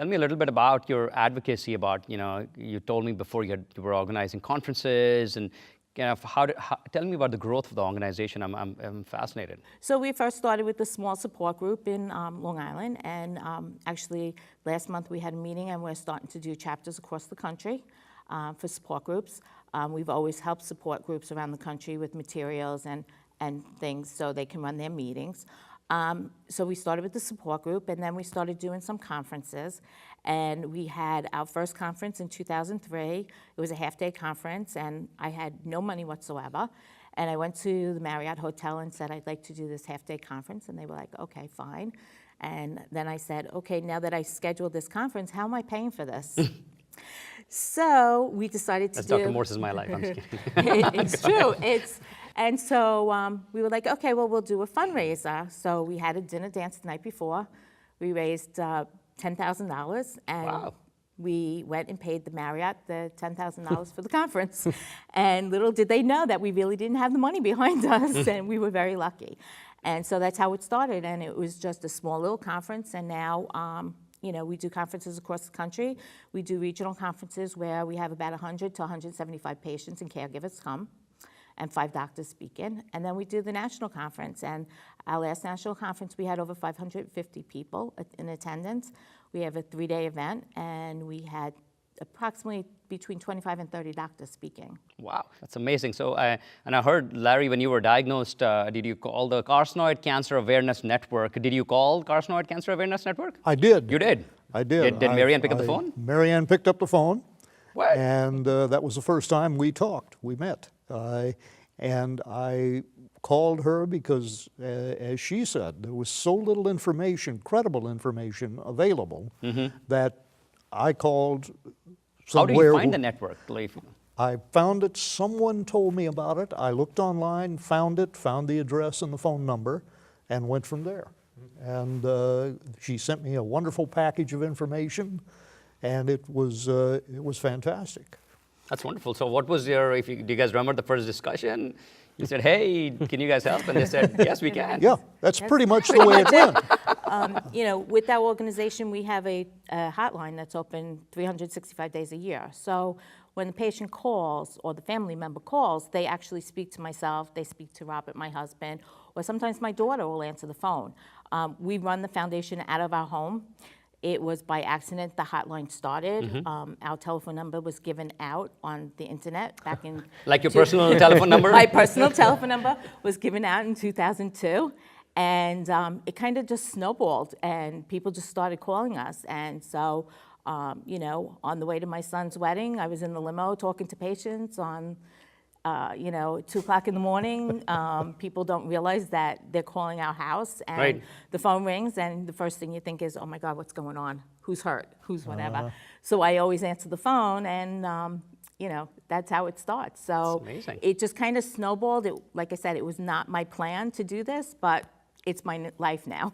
Tell me a little bit about your advocacy about, you told me before you were organizing conferences and tell me about the growth of the organization. I'm fascinated. So we first started with a small support group in Long Island, and actually last month we had a meeting and we're starting to do chapters across the country for support groups. We've always helped support groups around the country with materials and things so they can run their meetings. So we started with the support group, and then we started doing some conferences. And we had our first conference in 2003. It was a half-day conference, and I had no money whatsoever. And I went to the Marriott Hotel and said, I'd like to do this half-day conference. And they were like, okay, fine. And then I said, okay, now that I scheduled this conference, how am I paying for this? So we decided to That's Dr. Morse's My Life. I'm just kidding. It's true. And so we were like, okay, well, we'll do a fundraiser. So we had a dinner dance the night before. We raised $10,000, and wow. We went and paid the Marriott the $10,000 for the conference. And little did they know that we really didn't have the money behind us, and we were very lucky. And so that's how it started, and it was just a small little conference, and now we do conferences across the country. We do regional conferences where we have about 100 to 175 patients and caregivers come, and 5 doctors speak in. And then we do the national conference. And our last national conference, we had over 550 people in attendance. We have a 3-day event, and we had approximately between 25 and 30 doctors speaking. Wow, that's amazing. So, and I heard, Larry, when you were diagnosed, did you call the Carcinoid Cancer Awareness Network? Did you call Carcinoid Cancer Awareness Network? I did. You did? I did. Did Maryann pick up the phone? Maryann picked up the phone. What? And that was the first time we talked, we met. And I called her because, as she said, there was so little information, credible information available that I called somewhere. How did you find the network? I found it. Someone told me about it. I looked online, found it, found the address and the phone number, and went from there. And she sent me a wonderful package of information, and it was fantastic. That's wonderful. So what was do you guys remember the first discussion? You said, hey, can you guys help? And they said, yes, we can. Yeah, that's pretty much the way it went. With our organization, we have a hotline that's open 365 days a year. So when the patient calls or the family member calls, they actually speak to myself, they speak to Robert, my husband, or sometimes my daughter will answer the phone. We run the foundation out of our home. It was by accident the hotline started. Our telephone number was given out on the internet back in... Like your personal telephone number? My personal telephone number was given out in 2002. And it kind of just snowballed, and people just started calling us. And so, on the way to my son's wedding, I was in the limo talking to patients on 2 o'clock in the morning. People don't realize that they're calling our house, and right. The phone rings, and the first thing you think is, oh my God, what's going on? Who's hurt? Who's whatever? So I always answer the phone, and that's how it starts. So it just kind of snowballed. Like I said, it was not my plan to do this, but it's my life now.